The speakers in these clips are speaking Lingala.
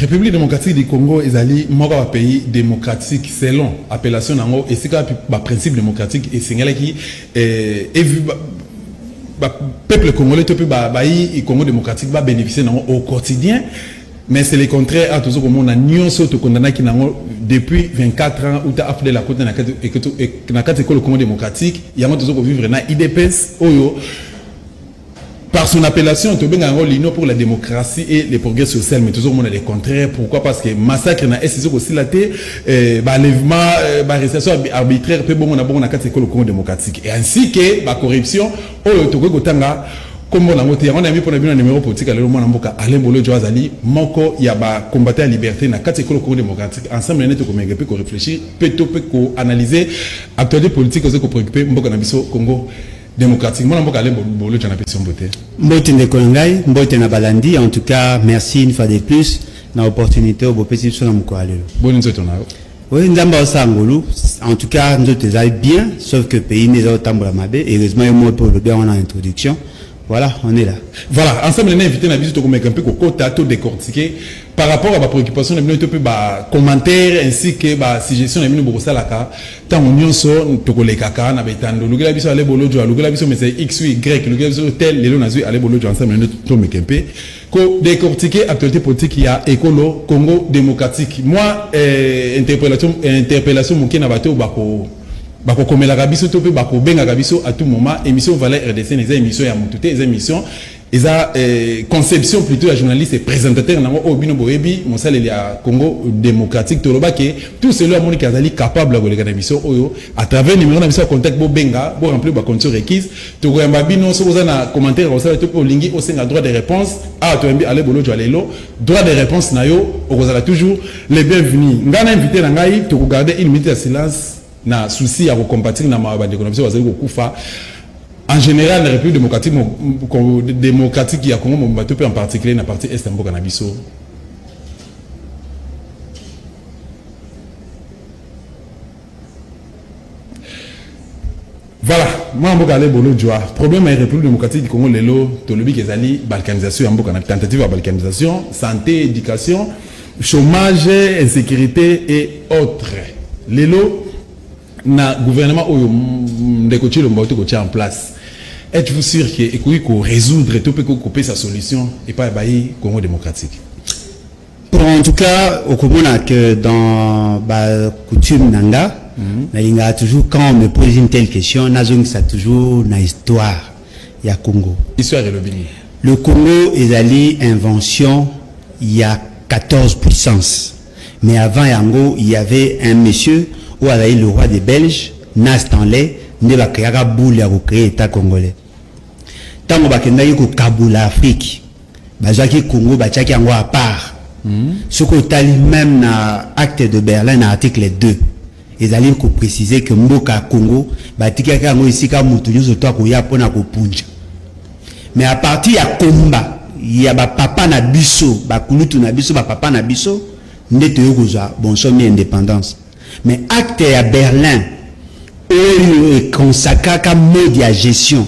République démocratique du Congo est un pays démocratique selon l'appellation nango et c'est un principe démocratique et c'est qui est vu peuple congolais le Congo démocratique va bénéficier au quotidien. Mais c'est le contraire à tout ce que nous avons condamné depuis 24 ans où tu as fait la côte et le Congo démocratique. Il y a toujours vivre dans l'IDPS. Par son appellation, tu as l'Union pour la démocratie et le progrès social. Mais toujours le contraire. Pourquoi? Parce que massacre na SSO aussi la té, enlèvement, arrestation arbitraire, peu bon on a le Congo démocratique. Et ainsi que la corruption, comme on a mis pour le numéro politique à l'Europe, Alain Bolo Joazali, Moko, il y a combattu la liberté, na 4 écoles démocratique. Ensemble, on peut réfléchir, peut analyser l'actualité politique aussi qu'on préoccupe, Mboka Congo démocratique. Moi, Mboka Alain Bolo Joazali, beauté. Mbote Ndekolongai, Mbote Nabalandi, en tout cas, merci une fois de plus, dans l'opportunité au petit sur Mkwalelo. Bonne nuit, oui, en tout cas, nous sommes bien, sauf que le pays n'est pas autant mabé. Heureusement, il y a pour le bien en introduction. Voilà, on est là. Voilà, ensemble, on a invité la visite au un peu au décortiquer par rapport à ma préoccupation, on a un peu commentaires ainsi que suggestions, on a mis au Salaka. Tant on y sort, on a les caca, on a bétando, le gars a les bolo, le gars mais c'est X, Y, le gars tel, les lonas, allez bolo, ensemble, on a un peu ko décortiquer l'actualité politique il y a écolo Congo démocratique. Moi, interpellation, mon qui n'a pas été au bako. Bako komela kabiso to pe bako benga kabiso à tout moment émission Valais RDC les émissions ya mututé les émissions conception plutôt la journaliste et présentateur nango obino boebi mosala il y a Congo démocratique to lobake tout cela moni kazali capable de regarder émission oyo à travers numéro na contact bo benga bo remplir ba conditions requises to ko yamba bino so na commentaire au sala to ko lingi au senga droit de réponse à to yambi ale bolo jo alelo droit de réponse na yo okozala toujours les bienvenus ngana invité na ngai to regarder une minute de silence na souci à compatir na mabande économique wazali ko kufa en général la République démocratique qui a Congo Mbato en particulier na partie est mboka na biso voilà moi mboka ale bolo joa problème la République démocratique du Congo lelo to lobi kezali balkanisation mboka na tentative de balkanisation santé éducation chômage insécurité et autres lelo na gouvernement oyo ndeko chilo mbato ko tia en place. Êtes-vous sûr que il faut résoudre tout peut couper sa solution et pas bailler Congo démocratique? En tout cas, au Congo que dans la coutume nanga, il y a toujours quand on me pose une telle question, nazong ça toujours na histoire il y a Congo. Histoire et le Bénin. Le Congo est allé invention il y a 14 puissances. Mais avant Yango, il y avait un monsieur où avait le roi des Belges, Nas Stanley, ne va créer un boule à créer l'État congolais. Tant qu'on va créer un Kaboul Afrique, Bazaki Congo, Bachaki Ango à part. Ce qu'on a même dans l'acte de Berlin, dans l'article 2, ils allaient préciser que Mboka Congo, Batika Ango ici, comme Moutouniou, surtout qu'on y a pour Punja. Mais à partir de combat, il y a papa na biso, Bakulutu na biso, papa na biso, n'était bon sommet indépendance. Mais acte à Berlin, où est consacré comme mode de gestion.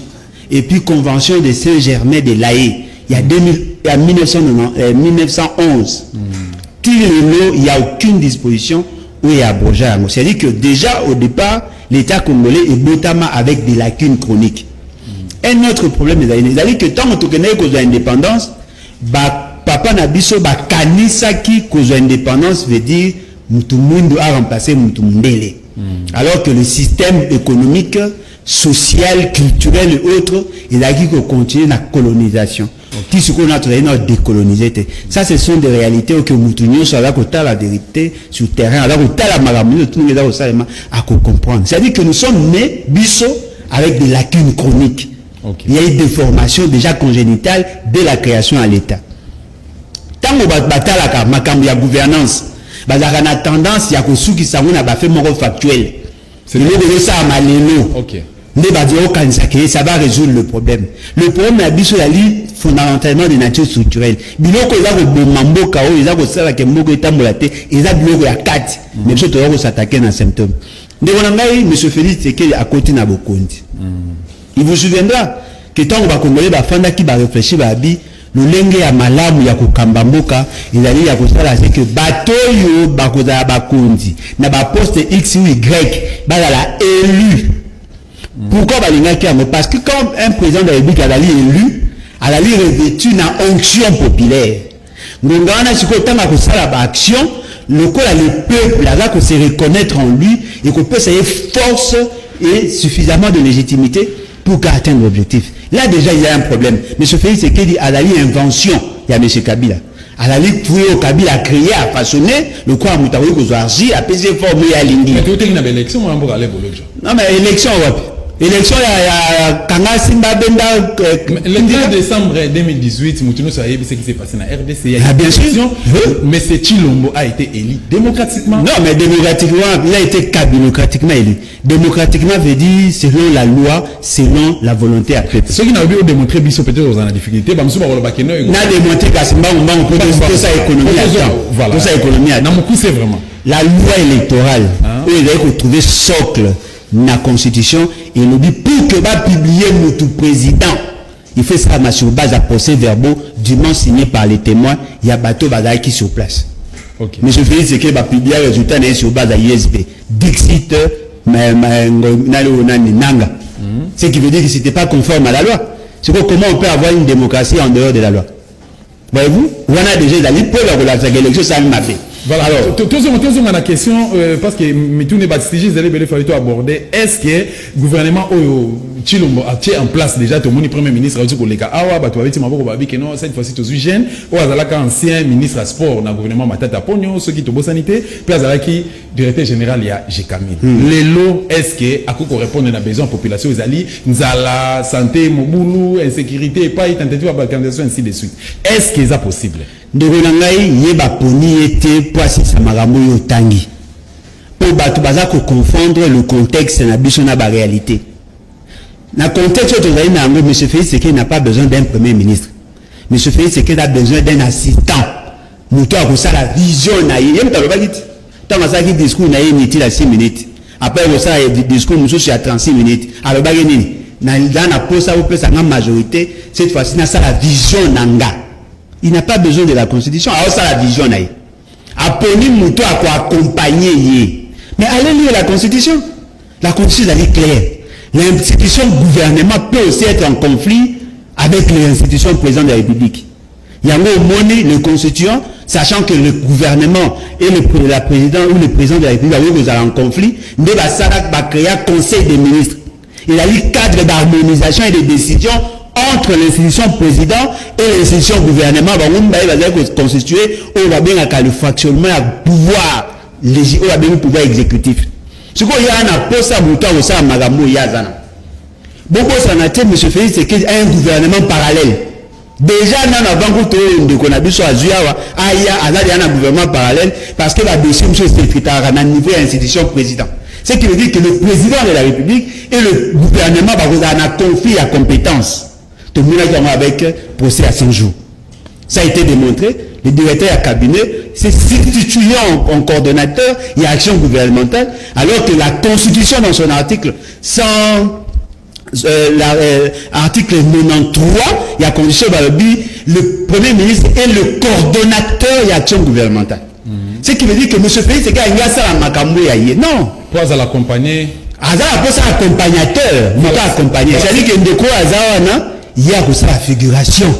Et puis convention de Saint-Germain de l'Aïe, il y a 1911. Il n'y a aucune disposition où il y a abrogé. C'est-à-dire que déjà au départ, l'État congolais est notamment avec des lacunes chroniques. Un autre problème, c'est-à-dire que tant que nous avons l'indépendance, papa Nabiso, kanisa qui cause l'indépendance veut dire tout le monde a remplacé Moutoumundele. Alors que le système économique, social, culturel et autres, il a dit qu'on continue la colonisation. Qui ce qu'on a trouvé dans décoloniser. Ça, ce sont des réalités que Moutounio soit là, qu'on a la vérité sur le terrain, alors qu'on a la maramouille, tout le monde est là à comprendre. C'est-à-dire que nous sommes nés, biso, avec des lacunes chroniques. Il y a eu des formations déjà congénitales dès la création à l'État. Tant qu'on va battre la gouvernance, il y a tendance, il y a des gens qui sont fait mon factuel. C'est ça à Maléno. Ça va résoudre le problème. Le problème est fondamentalement de nature structurelle. Il y a des mambo kao, il y a des gens qui ont il y a des gens qui mais surtout ils s'attaquer dans les symptômes. M. Félix Tshisekedi à côté na Bokondi. Il vous souviendra que tant on va congolais, Fanda qui va réfléchir, le lenge ya malamu ya kokamba mboka ezali ya kosala c'est que bato yo bakozala bakonzi na ba poste X ou Y bazala élu. Pourquoi balingaki yango? Parce que quand un président de la République azali élu, azali revêtu na onction populaire. Ngonga wana siko tanga kosala ba action, lokola le peuple aza ko se reconnaître en lui et que peut ça force et suffisamment de légitimité pour atteindre l'objectif. Là déjà il y a un problème. Mais ce fait c'est qu'il dit à la invention il y a M. Kabila. À la ligue pour Kabila a créé, a façonné le quoi Moutaoui Kozouarji a pesé formé à l'Indi. Mais tu as une élection on va aller Bologna. Non mais élection élection il y a Kanga Simba Benda le 3 décembre 2018 Moutouno savait ce qui s'est passé dans RDC. Il y a une élection mais c'est Chilombo a été élu démocratiquement. Non mais démocratiquement il a été démocratiquement élu. Démocratiquement veut dire selon la loi, selon la volonté à peuple. Ceux qui n'ont pas démontré biso peut-être dans la difficulté, bah monsieur Barolo Bakeno. N'a démontré qu'à Simba on peut tout ça économie à temps. Voilà. Tout ça économie à temps. Non, c'est vraiment. La loi électorale, où il a trouvé socle na constitution et nous dit pour que va publier notre président, il fait ça sur base à procès-verbaux dûment signé par les témoins. Il y a bateau badaï qui sur place. Okay. Mais je fais c'est que va publier le résultat sur base à ISB. Dixit Nanga. Ce qui veut dire que c'était pas conforme à la loi. C'est comment on peut avoir une démocratie en dehors de la loi. Voyez-vous, on a déjà la libre pour la élection ça m'a fait. Voilà, alors, tout la question, parce que tout n'est pas stagé, il fallait aborder, est-ce que le gouvernement Chilombo a en place déjà, tout le monde, premier ministre, cette fois-ci, tous les jeunes, ou ancien ministre à sport, dans le gouvernement Matata Pogno, ceux qui ont sanité, puis qui directeur général, il y a Jekamil. Les lots, est-ce que, à quoi répondre à besoin de la population, Zali, Nzala, santé, Moboulou, insécurité, pas y tentative de balkanisation, ainsi de suite. Est-ce que c'est possible? Ndegonangai yeba poni était poisi samagambo yo tangi pour batu baza ko confondre le contexte na biso na ba réalité na contexte to zali na ngo monsieur Félix Tshisekedi n'a pas besoin d'un premier ministre. Monsieur Félix Tshisekedi a besoin d'un assistant muto a kosa la vision na yem talo bagiti tanga saki discours na yé niti la 6 minutes après kosa discours muso sur 36 minutes alors bagé nini na na posa ou pesa na majorité cette fois-ci na ça la vision nanga. Il n'a pas besoin de la constitution. Alors ça la vision naïe. Apponi Mouto à quoi accompagner. Mais allez lire la constitution. La constitution est claire. L'institution gouvernement peut aussi être en conflit avec les institutions président de la République. Il y a un monnaie le constituant, sachant que le gouvernement et le président ou le président de la République vous allez en conflit, ne va créer un conseil des ministres. Il a eu cadre d'harmonisation et de décision entre l'institution président et l'institution gouvernement, on va constituer on va bien le fractionnement au pouvoir exécutif. Ce qu'il y a un poste à bouton au sein de Magambo Yazana. Beaucoup ça n'a été, M. Félix, c'est qu'il y a un gouvernement parallèle. Déjà, avant que qu'on a vu sur Azuawa, il y a un gouvernement parallèle parce que la deuxième chose, c'est à un niveau de l'institution président. Ce qui veut dire que le président de la République et le gouvernement ont un conflit à compétence. Tout le monde a avec procès à 100 jours. Ça a été démontré. Le directeur à cabinet s'est substitué en coordonnateur et action gouvernementale, alors que la Constitution dans son article 100, article 93, il y a condition le Premier ministre est le coordonnateur et action gouvernementale. Ce qui veut dire que M. Félix, c'est qu'il y a ça à Makambo. Non. Pour l'accompagner. Pour ça accompagnateur. Pas accompagné. C'est-à-dire que Ndeko Azawana, il y a aussi la figuration.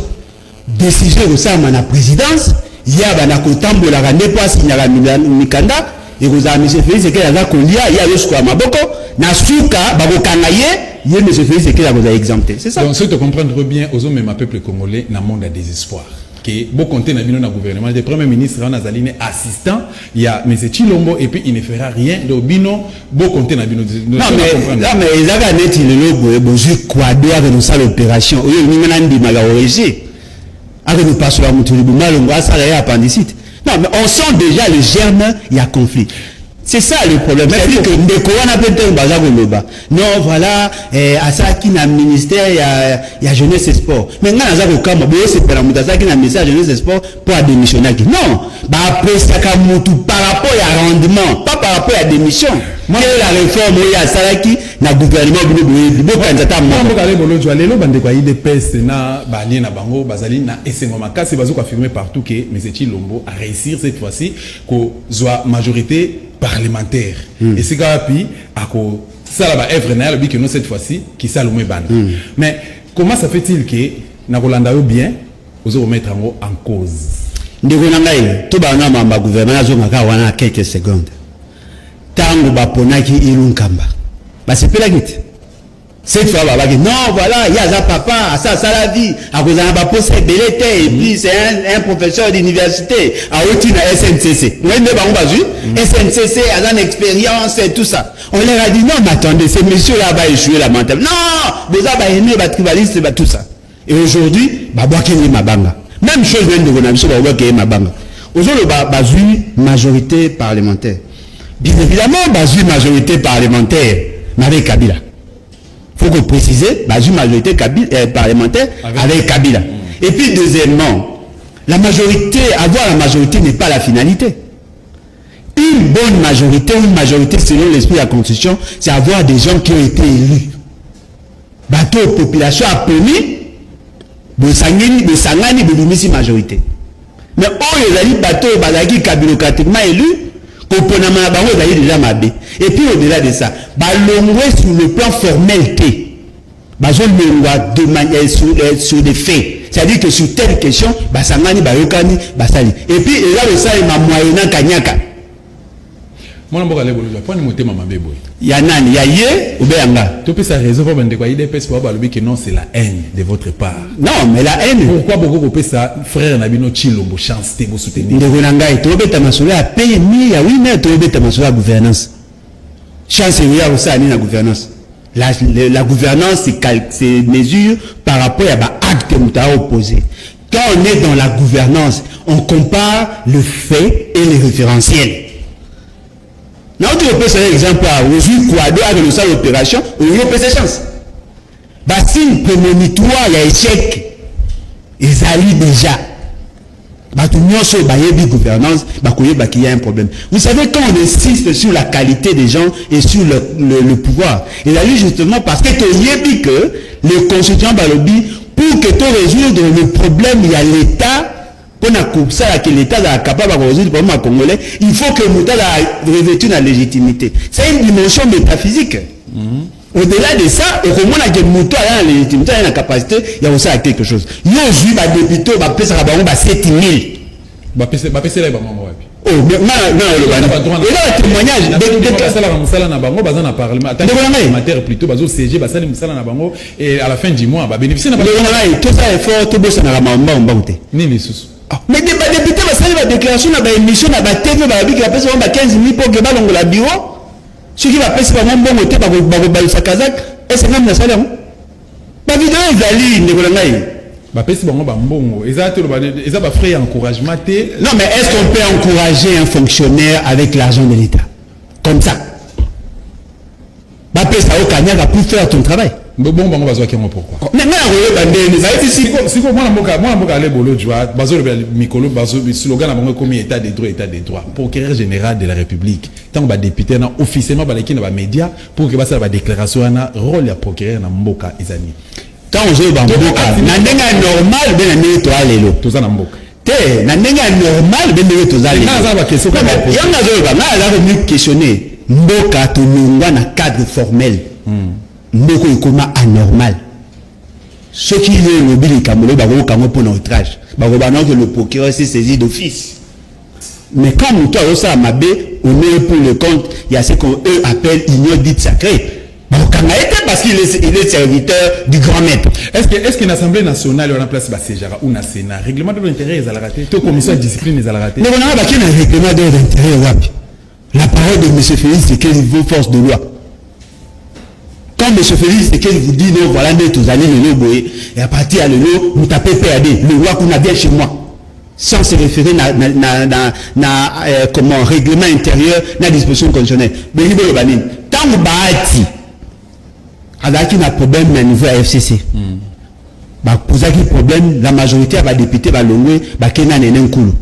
Décision de ça à la présidence. Il y a un acotambo la rande pas signé à Mikanda. Et vous avez M. Félix, c'est qu'il y a il y a le square Maboko. Nasuka, Babokangaye. Il y a M. Félix, c'est qu'il a exempté. C'est ça. Donc, si tu comprends bien, aux hommes, même peuple congolais, dans le monde à désespoir. Que bon compter dans le gouvernement, le premier ministre on a zaline assistant, il y a M. Chilombo et puis il ne fera rien de bino bon compter dans bino. Non mais ils avaient net le logo bonjour quoi doit nous ça l'opération. Oui, nous maintenant dit malheureusement. Avec nous passons à Moutoulibu malongo ça là appendicite. Non mais on sent déjà le germe, il y a conflit. C'est ça le problème. C'est-à-dire que ndeko wana peut-être baza koloba. Non, voilà, à ça qui na ministère il y a jeunesse et sport. Mais ngana za ko kama bo c'est pour la mutasa qui na ministère jeunesse et sport pour démissionner. Non, ba après ça ka mutu par rapport à rendement, pas par rapport à démission. Moi la réforme il y a Salaki na gouvernement bo kanzata mo. Mo kale bolo jwa lelo bande kwa IDPS na ba ali na bango bazali na esengo makasi bazo ko affirmer partout que M. Tshilombo a réussir cette fois-ci ko zwa majorité parlementaire. Et c'est puis à cause ça là œuvre na lobi que nous cette fois-ci qui salomé ban. Mais comment ça fait-il que na kolanda yo bien ozo remettre en cause? Ndeko na ngai to ba na mamba gouvernement zo ngaka wana quelques secondes. Tango ba ponaki ilunkamba. Ba sepela gite. Cette fois baba non voilà il y a ça papa ça la vie à cause d'un papa c'est belete et puis c'est un professeur d'université à Outi na SNCC. Vous ne pas bazu SNCC a une expérience et tout ça. On leur a dit non mais attendez ces messieurs là va échouer la mentale. Non, déjà ba aimé ba tribaliste ba tout ça. Et aujourd'hui ba boa keni mabanga. Même chose vient de Gonamiso ba boa keni mabanga. Aujourd'hui bazu majorité parlementaire. Bien évidemment bazu majorité parlementaire avec Kabila. Il faut que préciser, une majorité parlementaire avec Kabila. Et puis deuxièmement, avoir la majorité n'est pas la finalité. Une bonne majorité, une majorité selon l'esprit de la Constitution, c'est avoir des gens qui ont été élus. Bateau population a permis de s'angani de majorité. Mais oh, les bateaux bazaki kabilokratiquement élus. Et puis au-delà de ça, sur le plan formalité, de manière sur des faits. C'est-à-dire que sur telle question, et puis là, ça est ma moyenne kanyaka. Moi, je vais vous il y a nani, il y a yé ou bien là. Tu peux ça raison pour que non, c'est la haine de votre part. Non, mais la haine. Pourquoi beaucoup de ça, frère Nabino Tshilombo, chance de vous soutenir. De Ronangaï, tu veux ta masoula à payer 1000, oui, mais tu veux ta masoula à gouvernance. Chance, il y a aussi la gouvernance. La gouvernance, c'est mesure par rapport à l'acte que nous avons opposé. Quand on est dans la gouvernance, on compare le fait et les référentiels. Non, tu peux faire exemple à Ozu Kouado avec le salle opération, on y a ses chances. Bassine prémonitoire, il y a échec. Ils allient déjà. Sur la gouvernance, il y a un problème. Vous savez, quand on insiste sur la qualité des gens et sur le pouvoir, il a eu justement parce que tu que le constituant Balobi, pour que tu résoudre le problème, il y a l'État. Pour ça que l'État est capable de résoudre le problème congolais, il faut que l'État revêtu la légitimité. C'est une dimension métaphysique. Au-delà de ça, et comme on a dit que la légitimité, la capacité, il y a aussi quelque chose. Il y a aussi des députés qui ont 7 000. Oh, mais non, et là, le témoignage et à la fin du mois, bénéficier tout ça est fort, tout ça mais des députés vont faire la déclaration dans l'émission, dans la TV, dans la 15 000 pour que le bureau. Ceux qui vont passer par mon bon côté, par le Sakazak, et c'est même la salle. La vidéo est valide, non, mais est-ce qu'on peut encourager un fonctionnaire avec l'argent de l'État? Comme ça. Pour faire ton travail. Bon, pourquoi? Mais procureur général de la République. Tant que député officiellement les médias pour que la déclaration a rôle de procureur dans Mboka Izani. Quand on joue dans Mboka, normal ben to alelo. Tout ça dans Mboka. Te na normal ben to alelo. Il y en a qui questionner Mboka to nungwa na cadre formel. Mboko ikoma anormal. Ce qui est le bilan kamolo bako kamo pour outrage. Bako banon que le procureur s'est saisi d'office. Mais comme toi aussi à Mabé, on est pour le compte, il y a ce qu'on appelle union dite sacrée. Parce qu'il est serviteur du grand maître. Est-ce qu'une assemblée nationale on a place Séjara ou un Sénat, règlement de l'intérêt est à la rater, toute commission de discipline est à la rater. Mais on a un règlement de l'intérêt. La parole de M. Félix, c'est qu'il vaut force de loi. Quand M. Félix, c'est qu'il vous dit non, voilà, nous allons le lot, et à partir de l'eau, vous tapez PAD, le roi qu'on a bien chez moi. sans se référer comment règlement intérieur, na disposition constitutionnelle. Mais il y a tant que Bahati, avec un problème au niveau FCC. Pour ça, problème, la majorité va député va l'ongouer, va qu'il y a un coulou.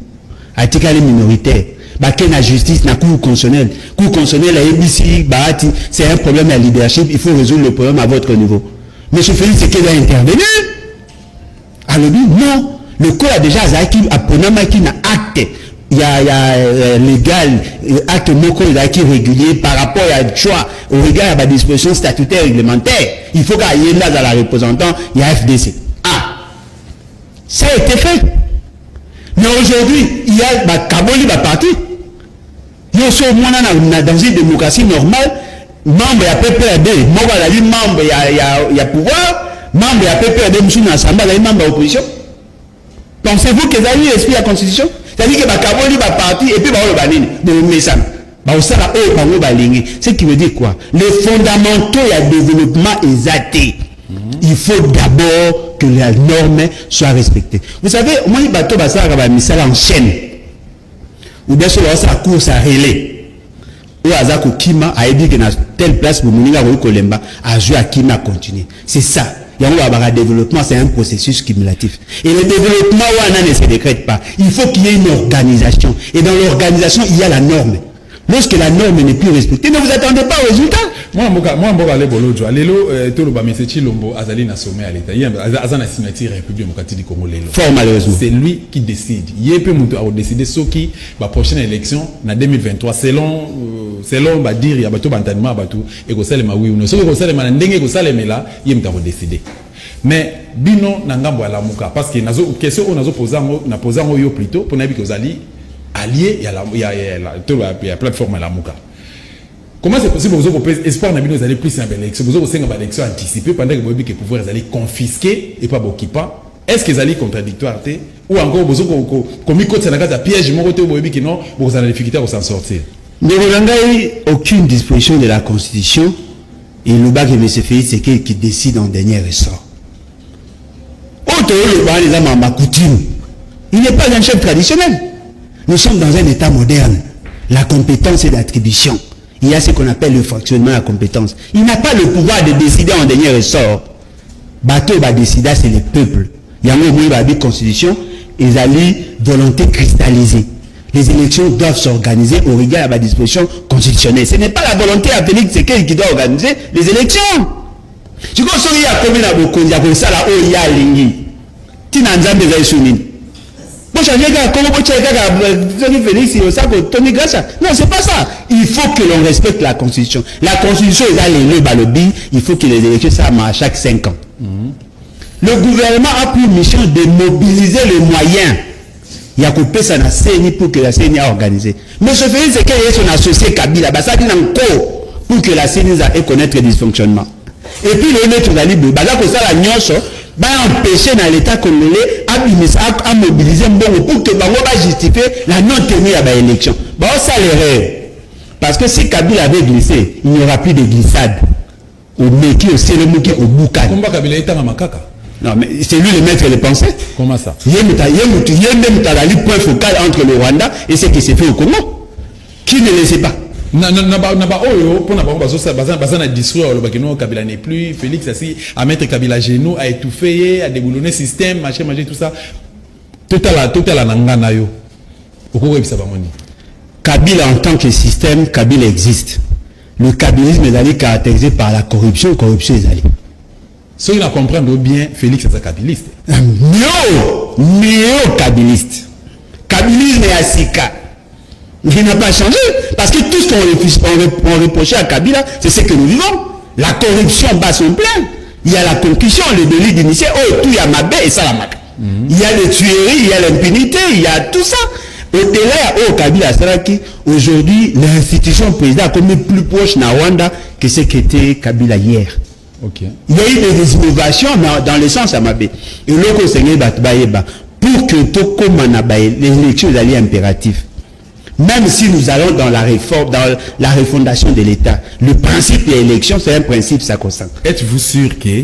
Article minoritaire. Bah, qu'il y a la justice, la cour constitutionnelle. Cour constitutionnelle, la ABC, Bahati, c'est un problème à leadership, il faut résoudre le problème à votre niveau. Monsieur Félix, c'est qu'il doit intervenir. Alors, non. Le code a déjà qui n'a acte. Il y a légal, acte moko qui régulier par rapport à choix au regard de la disposition statutaire réglementaire. Il faut qu'il y ait là dans la représentant, il y a FDC. Ah, ça a été fait. Mais aujourd'hui, il y a Kaboli parti. Il y a dans une démocratie normale, membre à PPRD, membre il y a pouvoir, membre à PPRD, monsieur dans l'Assemblée, membre de l'opposition. Pensez-vous que vous avez l'esprit de la Constitution? C'est-à-dire que Kaboli va partir et puis va le banner. Ce qui veut dire quoi? Les fondamentaux et le développement exacté. Il faut d'abord que la norme soit respectée. Vous savez, moi, il bateau va en chaîne. Ou bien sur la course à relais. Ou à Zako Kima a dit que dans telle place, pour Mouniga Kolemba, a joué à Kima à continuer. C'est ça. Le développement, c'est un processus cumulatif. Et le développement, ne se décrète pas. Il faut qu'il y ait une organisation. Et dans l'organisation, il y a la norme. Lorsque la norme n'est plus respectée, ne vous attendez pas au résultat. Moi, je vais bolojo. Lelo, Toloba Messechi Lombo, Azali na sommet à l'État. Il y a Azana signature République démocratique du Congo. Fort malheureusement. C'est lui qui décide. Il peut décider ce qui, la prochaine élection, en 2023, selon dire, il y a bateau bantanement, bateau, et que ça les oui ou non. Ce que ça les mandengue, que ça les met là, il y a décider. Mais, bino, nangambo à la mouka. Parce que, question, on a posé yo plutôt, pour n'avoir que vous allez allié, il y a la plateforme à la mouka. Comment c'est possible que vous avez espoir que vous allez plus une élection, vous avez une élection anticipée pendant que vous avez que pouvoir aller confisquer et pas occupant? Est-ce que vous allez contradictoire ou encore vous avez commis contre la piège, vous allez difficulté à s'en sortir? Mais vous n'avez aucune disposition de la Constitution et le bas que M. Félix, c'est qui décide en dernier ressort. Il n'est pas un chef traditionnel. Nous sommes dans un État moderne. La compétence est d'attribution. Il y a ce qu'on appelle le fonctionnement de la compétence. Il n'a pas le pouvoir de décider en dernier ressort. Bateau va décider, c'est le peuple. Il y a une constitution, ils allaient volonté cristallisée. Les élections doivent s'organiser au regard de la disposition constitutionnelle. Ce n'est pas la volonté à Félix Tshisekedi qui doit organiser les élections. Tu vois, il y a combien de beaucoup, il y a ça là, il y a l'ingé. Tu n'as jamais besoin de souligner. Non, c'est pas ça. Il faut que l'on respecte la Constitution. La Constitution est dans les balobi. Il faut que les élections ça marche chaque 5 ans. Le gouvernement a pour mission de mobiliser les moyens. Il y a coupé ça na CENI pour que la CENI a organisé. Mais ce fait, c'est qu'il y a son associé Kabila. Ça dit encore pour que la CENI ait connaître le dysfonctionnement. Et puis le maître Zalibu, ça la nyonso. Va empêcher dans l'État congolais à mobiliser pour que Bango va justifier la non-tenue à l'élection. Bon, ça l'erreur. Parce que si Kabila avait glissé, il n'y aura plus de glissade. Au Meki, au Sélémouki, au Boukad. Comment Kabila est à Makaka? Non, mais c'est lui le maître de pensée. Comment ça? Il y a même point focal entre le Rwanda et ce qui s'est fait au Congo. Qui ne le sait pas? Kabila n'est plus Félix assis à mettre Kabila à genoux, à étouffer, à déboulonner le système, machin, tout ça. Total nangana yo. Kabila en tant que système, Kabila existe. Le kabylisme est caractérisé par la corruption est allée. Ceux qui comprennent bien, Félix est un kabiliste. Néo-kabiliste. Kabilisme est asika. Il n'a pas changé. Parce que tout ce qu'on reprochait à Kabila, c'est ce que nous vivons. La corruption bat son plein. Il y a la concussion, le délit d'initié. Oh, tout, il y a Mabé et Salamaka. Il y a les tueries, il y a l'impunité, il y a tout ça. Au Kabila Saraki, aujourd'hui, l'institution présidente est plus proche de Rwanda que ce qu'était Kabila hier. Okay. Il y a eu des innovations dans le sens à Mabé. Et l'autre, c'est pour que Toko Manabaye, les élections soient impératives. Même si nous allons dans la réforme, dans la refondation de l'État, le principe de l'élection, c'est un principe sacro-saint. Êtes-vous sûr que,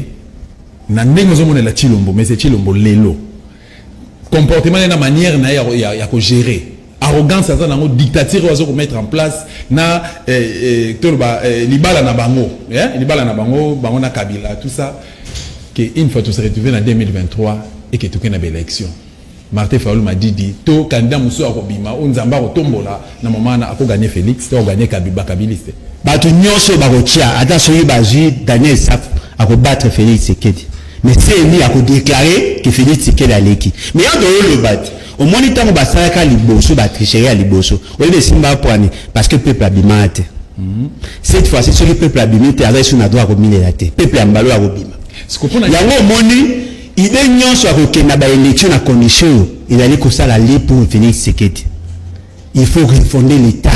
mais c'est Chilombo Lelo, comportement na manière na ya ko gérer arrogance ça na dictature ozo ko mettre en place na libala na bango libala na bango na Kabila tout ça que une fois tu se retrouver en 2023 et que tu connais une élection Martin Fayulu m'a dit to candidat muso akobima onzamba kotombola na moment na ako gagner Félix to gagner Kabiliste bato nyonso bakotia ata soki bazwi Daniel Saf akobattre Félix Tshisekedi mais c'est lui a déclaré que Félix Tshisekedi aleki mais en dehors le bat au moins tant basalaka liboso ba tricherie à liboso au lieu de simba poani parce que peuple abimate cette fois c'est ce que peuple abimate avec son droit au militaire peuple ambalo a robima yango moni idée nyonso akokenda ba élection na condition il allait que ça la pour Félix Tshisekedi il faut refonder l'état.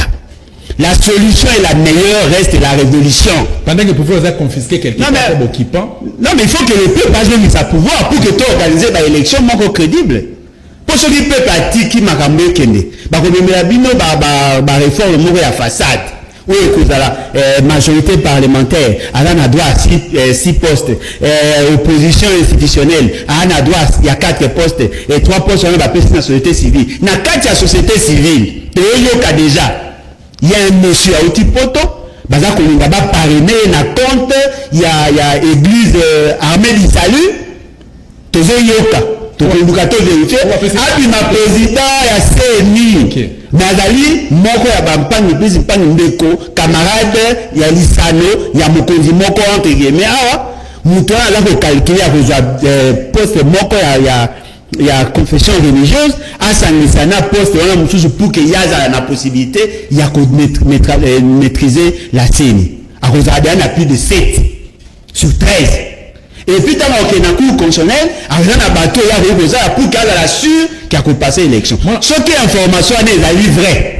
La solution est la meilleure, reste la révolution. Pendant que le pouvoir a confisqué quelqu'un comme occupant. Non, mais il faut que le peuple ait sa pouvoir pour que tu organises l'élection crédible. Pour ceux qui peuvent partir, qui m'a cambié, qui m'a réforme la façade. Oui, la majorité parlementaire, elle a droit à 6 postes. Opposition institutionnelle, elle a droit il y a 4 postes et 3 postes dans la société civile. Dans 4 société civile, tu as déjà. Il y a un monsieur à Otipoto, baza kolinga ba parrainé na compte, il y a église armée du salut, tozo yoka, to konduka to vérifier, abi ma président ya CNI. Nazali moko ya bampangi bizi pangi ndeko, camarade ya Lisano, ya mokonzi moko entre guillemets awa, muto ala ko calculer ya poste moko il y a confession religieuse à Sangisana poste on a mususu pour que yaza la possibilité il y a maîtriser la CENI à cause on a plus de 7 sur 13 et puis tant qu'on a cour constitutionnel on a bateau il y a besoin pour qu'elle la sûr qu'il a passé l'élection ce qui est information est la livrée.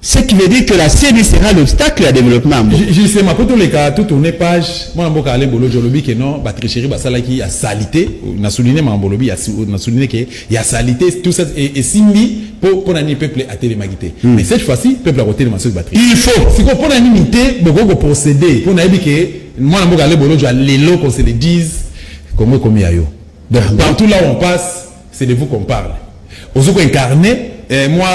Ce qui veut dire que la CENI sera l'obstacle à développement. Je sais, ma pour tous les cas, tout tourner page, moi, je vais aller bolo jolobi que non, bah tricherie, bah ça là qui a salité, on a souligné ma bolobi, on a souligné qu'il y a salité, tout ça et simbi pour un peuple à télémagité. Mais cette fois-ci, peuple a voté le massacre batterie. Il faut. Si on prend une unité, beaucoup procéder pour n'aller que moi, je vais aller bolo jolobi, les lots qu'on se les dise, comme yo. Donc partout là où on passe, c'est de vous qu'on parle. Aux autres incarnés. Moi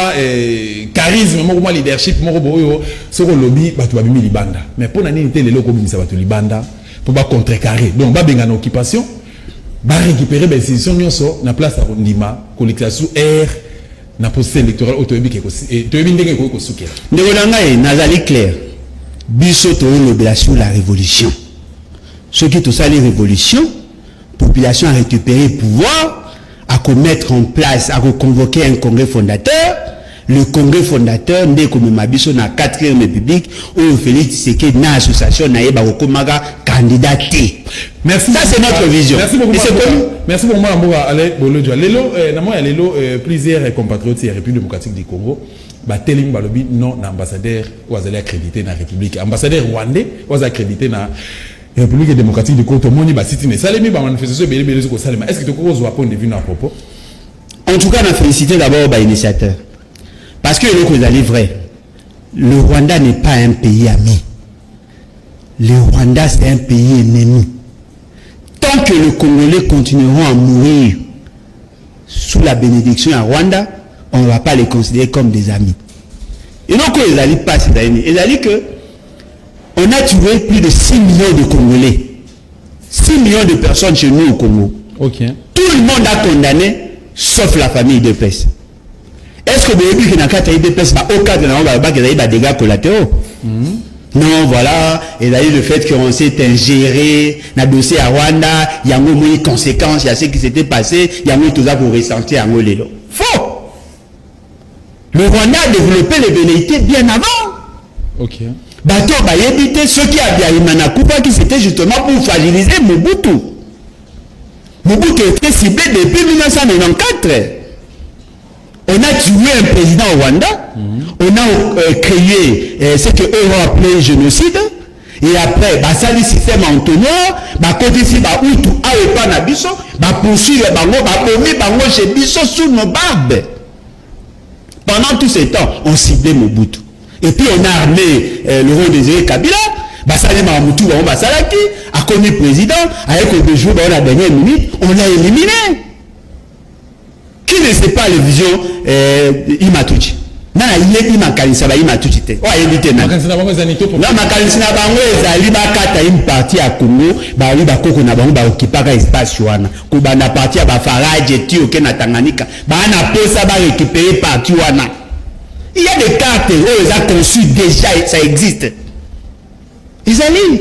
charisme moi leadership moi boyo soko lobby batu babimi libanda mais pour nani nté lelo ko bimisa batu libanda pour ba contrecarrer donc ba benga na occupation ba récupérer ben institution nyonso na place à Rondima collecter sous air na processus électoral autobi ke ko tobi ndenge ko sukela ndeko nanga nazali clair biso to lobela sur la révolution ceux qui tout ça les révolutions population a récupéré pouvoir à mettre en place, à convoquer un congrès fondateur. Le congrès fondateur, dès que Mabiso na 4e République, où Félix Tshisekedi na association na yeba komaga candidaté. Merci. Ça c'est notre vision. Merci beaucoup. Merci beaucoup Mboka Ale Bolojo. Lelo lelo plusieurs compatriotes de la République démocratique du Congo. Ba teling balobi non ambassadeur ou azali accrédité na République. Ambassadeur rwandais ou accrédité na République démocratique du Congo, moni basiti ne salemi ba manifestation belé ko salema. Est-ce que tu peux avoir un point de vue à propos? En tout cas, on a félicité d'abord les initiateurs. Parce que le est vrai. Le Rwanda n'est pas un pays ami. Le Rwanda c'est un pays ennemi. Tant que les Congolais continueront à mourir sous la bénédiction à Rwanda, on ne va pas les considérer comme des amis. Et donc, ils allaient pas ces amis. Ils allaient que on a tué plus de 6 millions de Congolais. 6 millions de personnes chez nous au Congo. Okay. Tout le monde a condamné, sauf la famille de Pes. Est-ce que vous avez vu qu'il y a de Pes, au cas de des dégâts collatéraux? Non, voilà. Et là, le fait qu'on s'est ingéré dans le dossier à Rwanda, il y a eu des conséquences, il y a ce qui s'était passé, il y a eu tout ça pour ressentir à Ngolelo. Faux! Le Rwanda a développé les velléités bien avant. Ok. Bato ba éviter ceux qui avaient Manakupa qui c'était justement pour fragiliser Mobutu. Mobutu était ciblé depuis 1994. On a tué un président au Rwanda. On a créé ce que eux ont appelé génocide. Et après, ça le système Antonio, côté si Hutu a pas na biso, poursuivre bango, bomi bango chez biso sous nos barbes. Pendant tout ce temps, on ciblait Mobutu. Et puis on a armé le rôle des Kabila, Bassali Mahamutu, Bassalaki, a connu président, avec le jour dans la dernière minute, on l'a éliminé. connaissez pas les visions Imatuchi. Non, il m'a qualifié Imatuchi. Oh, évitez non. Non, ma qualifié na bango ezali bakata une partie à Congo, ba oui ba koko na bango ba occupaka espace wana. Ko ba na partie ba Faraje ti oke na Tanganyika. Ba na posa ba récupérer partie wana. Il y a des cartes où ils ont conçu déjà, ça existe. Ils allaient.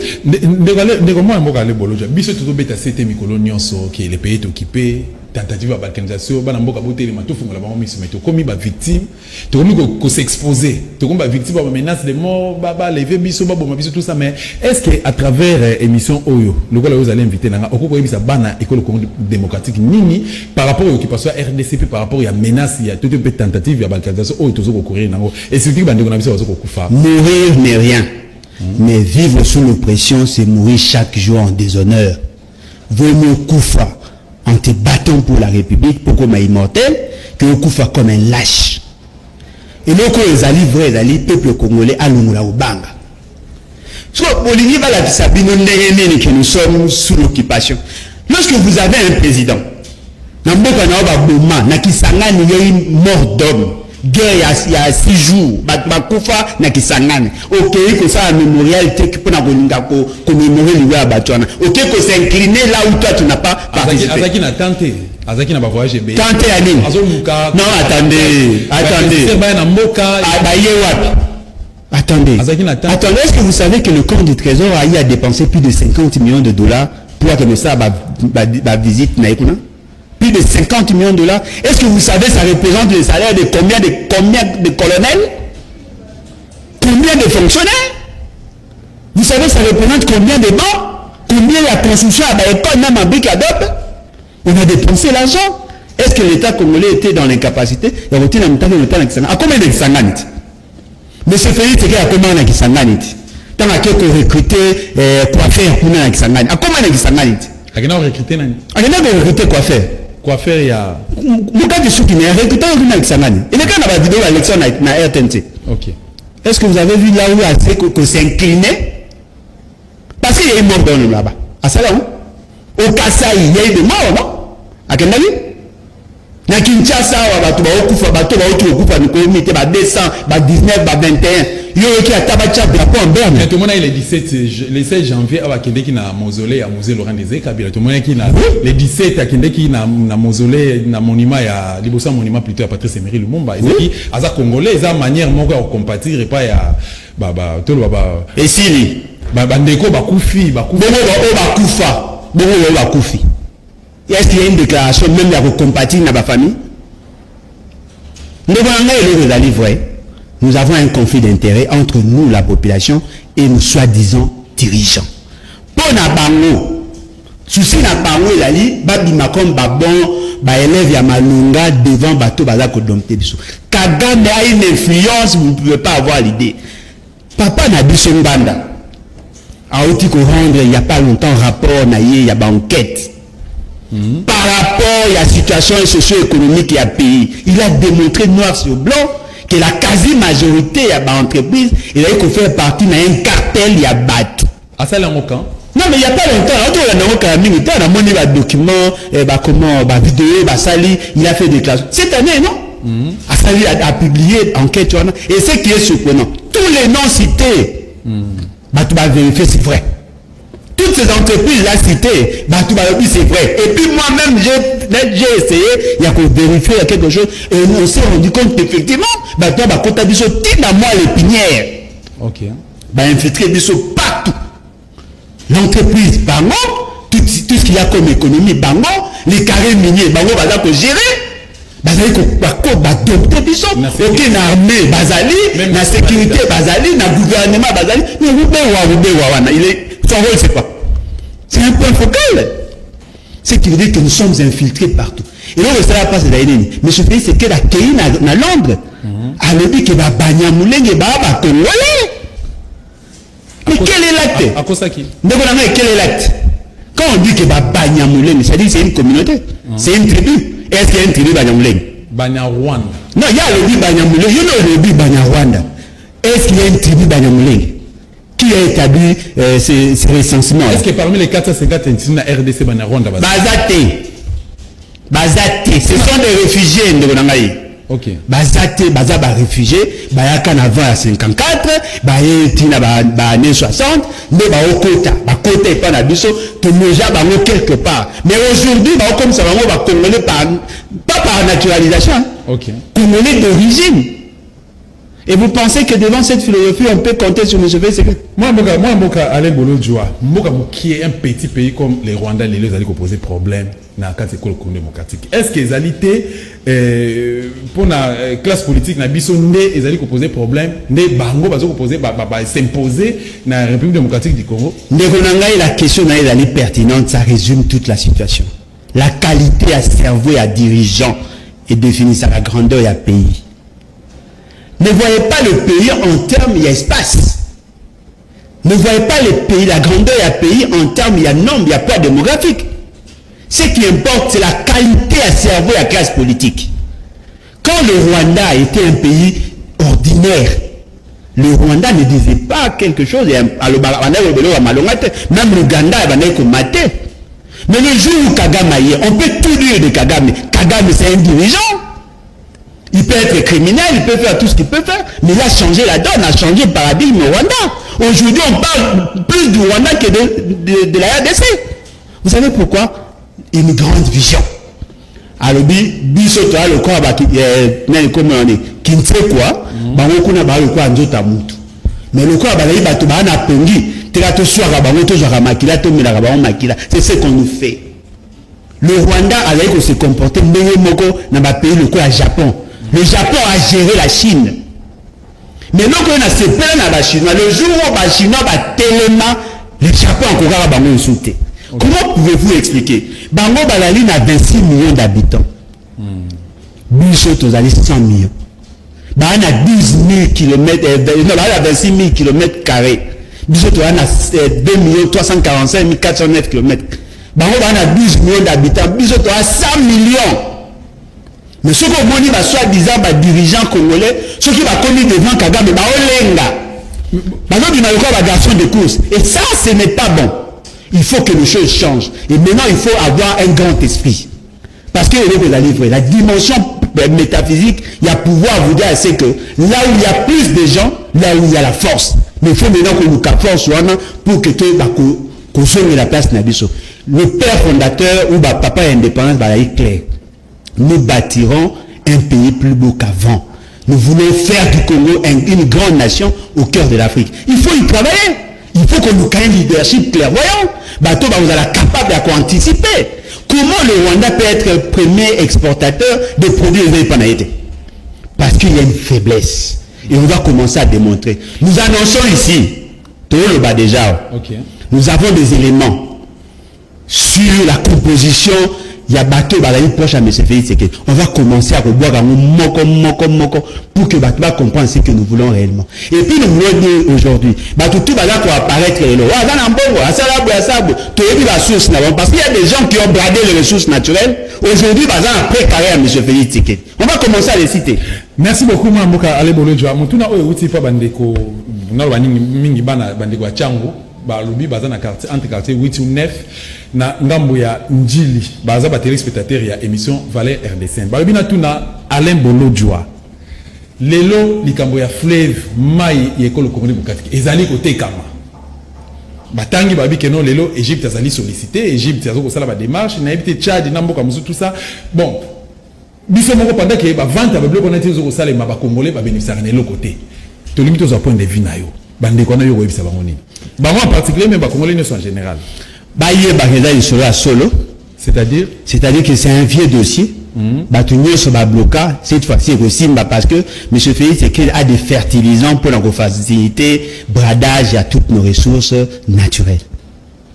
De comment on va aller boloja. Biso tout beta c'était mikolo nyonso qui les pays est occupé. Tentative de balkanisation, bana mboka boté les matou fongola bango miso mais to komi ba victime, to komi ko s'exposer, to komi ba victime ba menace de mort, ba lever biso ba boma biso tout ça mais est-ce que à travers émission Oyo, le quoi vous allez inviter nanga okoko yebisa bana école démocratique nini par rapport à l'occupation RDC par rapport à menace il y a toute une tentative de balkanisation Oyo tozo ko courir nango et c'est que bande ko na biso bazo ko kufa. Mourir n'est rien. Mais vivre sous l'oppression c'est mourir chaque jour en déshonneur. Vaut mieux kufa en te battant pour la République, pour comme un immortel, que vous faites comme un lâche. Et donc, les alliés vrais, les alliés peuple congolais, à l'Oumula au Banga. Que nous sommes sous l'occupation. Lorsque vous avez un président, il y a une mort d'homme. Guerre il y a 6 jours, Bakufa na Kisangani. Ok, que ça un mémorial pour commémorer l'Iwa Batuana. Ok, que s'incliner là où toi tu n'as pas participé. Azaki n'a tenté. Azaki n'a pas voyagé. Tenté à Nîmes. Non, attendez. Attendez. Attendez, est-ce que vous savez que le compte du trésor a eu à dépenser plus de 50 millions de dollars pour que ça va visite Naïkouna? Plus de 50 millions de dollars. Est-ce que vous savez ça représente le salaire de combien de colonels? Combien de fonctionnaires? Vous savez ça représente combien de bancs? Combien la construction à l'école même en brique à dope? On a dépensé l'argent. Est-ce que l'État congolais était dans l'incapacité? Il y a un temps à combien de Kisanganit? Monsieur Félix, c'est à combien de Kisanganit? Tant à quelques recruter coiffeurs pour la Kisangani. À combien de Kisanganit? À quel recruter nani? À quel recruter coiffeur? Coiffeur il y a. Mon gars de ceux qui n'est recruté au Kisangani. Il est quand on a vidéo à l'élection na RTNC. Ok. Est-ce que vous avez vu là où il s'est incliné? Parce qu'il y a une mort dans le là-bas. À ça là où? Au Kasaï, il y a eu des morts, non? À quel avis? Na Kinshasa, bato ba okufa, bato ba okufa, nous comité ba 200, ba 19, ba 21. Yo qui a tabacha drapeau en berne. Tout le monde a le 16 janvier à Kende qui na mausolée à musée Laurent Désiré Kabila. Tout le monde qui na le 17 à Kende qui na mausolée na monument ya libosa monument plutôt à Patrice Emery Lumumba. Et qui aza congolais, eza manière moko à compatir et pas ya tout le baba. Et sili ndeko bakufi bakufa. Bongo bakufi. Est-ce qu'il y a une déclaration même à compatir dans la famille? Nous avons un conflit d'intérêts entre nous, la population, et nos soi-disant dirigeants. Pour na bango, souci na bango il a dit, babima comme babon, ba élève ya malunga devant bateau bazako dompté biso. Kagame a une influence, vous ne pouvez pas avoir l'idée. Papa na biso mbanda. A outi ko rendre il y a pas longtemps rapport na il y a ba enquête. Par rapport à la situation socio-économique du pays, il a démontré noir sur blanc que la quasi-majorité de l'entreprise, il a qu'on fait partie d'un cartel, il y a battu. À ça, là, non, mais il n'y a pas longtemps, on a monné des documents, des vidéos, il a fait des classes. Cette année, non? Asali a publié enquête, et ce qui est surprenant, tous les noms cités, tu vas vérifier si c'est vrai. Toutes ces entreprises là citées, c'est vrai. Et puis moi-même, j'ai essayé, il y a qu'on vérifier quelque chose, et on s'est rendu compte qu'effectivement, toi, quand tu as dit ça, tu as moi l'épinière. Ok. Infiltrer des choses partout. L'entreprise, bango, tout ce qu'il y a comme économie, bango, les carrés miniers, bango, va que gérer. Bazali ko adopter biso aucune armée bazali na sécurité bazali na gouvernement bazali mais wana il est son rôle c'est quoi? C'est un point focal. C'est qui veut dire que nous sommes infiltrés partout. Et là ça va passer d'ailleurs mais ce pays c'est que la pays na Londres a le dit que ba banyamulenge ba congolais. Mais quel est l'acte? À cause ça qui? Quel est l'acte? Quand on dit que ba banyamulenge, ça dit c'est une communauté, c'est une tribu. Est-ce qu'il y a une tribu Banyamulenge? Banyarwanda. Non, il y a le dit Banyamulenge. Il y a le dit Banyarwanda. Est-ce qu'il y a une tribu Banyamulenge? Qui a établi ces recensements? Est-ce que parmi les 450 entités de la RDC Banyarwanda? Bazate. Bazate, ce sont des réfugiés Ndonangaï. OK. Bazate, baza ba réfugiés, bayaka na 20 à 54, baye tina ba année 60, mais ba okota, ba côté pas na biso, to moja ba quelque part. Mais aujourd'hui, ba comme ça ba congolais pas par naturalisation. OK. Congolais d'origine. Et vous pensez que devant cette philosophie, on peut compter sur M. Félix? Moi, Alain Bolo Joa, qui est un petit pays comme les Rwandais, les allaient poser problème dans la Congo démocratique. Est-ce que les alliés pour la classe politique, ils allaient poser problème, les bango s'imposer dans la République démocratique du Congo? La question est pertinente, ça résume toute la situation. La qualité à cerveau et à dirigeant est définie sur la grandeur et à pays. Ne voyez pas le pays en termes, il y a espace. Ne voyez pas le pays, la grandeur et le pays en termes, il y a nombre, il y a poids démographique. Ce qui importe, c'est la qualité à cerveau et à classe politique. Quand le Rwanda était un pays ordinaire, le Rwanda ne disait pas quelque chose, même l'Ouganda, mais le jour où Kagame y est, on peut tout dire de Kagame. Kagame, c'est un dirigeant. Il peut être criminel, il peut faire tout ce qu'il peut faire, mais il a changé la donne, a changé le paradigme au Rwanda. Aujourd'hui, on parle plus du Rwanda que de la RDC. Vous savez pourquoi? Une grande vision. Alors, bisoto le corps comme on est kinse quoi, bango ba le quoi nzota mutu. Mais le corps ba bato ba na pengi, terato soira bango to jara makila to mila ba makila. C'est ce qu'on nous fait. Le Rwanda allait se comporter meilleur moko dans ba pays le quoi à Japon. Le Japon a géré la Chine. Mais nous, on a ces peines à la Chine. Le jour où la Chine va tellement, le Japon encore va insulter. Comment pouvez-vous expliquer? Bango Balaline a 26 millions d'habitants. Bissot aux 100 millions. Bah, on a 12 000 km, non, on a 26 000 km carrés. Bissot on a 2 345 409 km. Bango on a 12 millions d'habitants. Bissot on a 100 millions. Mais ce qu'on dit, soi-disant, dirigeant congolais, ceux qui vont connu devant Kagame, la garçon de course. Et ça, ce n'est pas bon. Il faut que les choses changent. Et maintenant, il faut avoir un grand esprit. Parce que la dimension métaphysique, il y a pouvoir vous dire, c'est que là où il y a plus de gens, là où il y a la force. Mais il faut maintenant que nous force pour que qu'on soit la place Nabiso. Le père fondateur ou papa indépendance, est clair. Nous bâtirons un pays plus beau qu'avant. Nous voulons faire du Congo une grande nation au cœur de l'Afrique. Il faut y travailler. Il faut que nous ayons un leadership clairvoyant. Bateau, vous allez capable d'anticiper. Comment le Rwanda peut être le premier exportateur de produits élevés? Parce qu'il y a une faiblesse. Et on va commencer à démontrer. Nous annonçons ici, tout le bas déjà, nous avons des éléments sur la composition. Il y a bateau proche à M. Félix Tshisekedi. On va commencer à reboire moko pour que bateau va comprendre ce que nous voulons réellement. Et puis nous voulons dire aujourd'hui, bateau tout va apparaître parce qu'il y a des gens qui ont bradé les ressources naturelles. Aujourd'hui, après carré à M. Félix Tshisekedi. On va commencer à les citer. Merci beaucoup, Mboka Ale Bolo Joa. Mutuna oyo uti pa bandeko na mingi bana bandeko ya Chango. Balobi baza na quartier entre quartier 8 ou 9 na ngambo ya Njili baza ba téléspectateur ya émission Valais RDC balobi na tuna Alain Bolo Joa lelo likambo ya fleuve mai yekolo Congo démocratique ezali côté kama batangi babi keno lelo Égypte azali sollicité Égypte azo ko sala ba démarche na ebité Tchad na mboka musu tout ça bon biso moko pendant que ba vente ba bloc on a été zo ko sala ma ba congolais ba bénéficiaire na l'autre côté to limite au point de vue na yo bande ko na yo ko ebisa bango nini bango en particulier mais ba congolais ne sont en général ba yé ba reda isola solo c'est-à-dire que c'est un vieux dossier batunyo so ba bloquer cette fois-ci aussi parce que M. Félix Tshisekedi a des fertilisants pour la faciliter bradage à toutes nos ressources naturelles.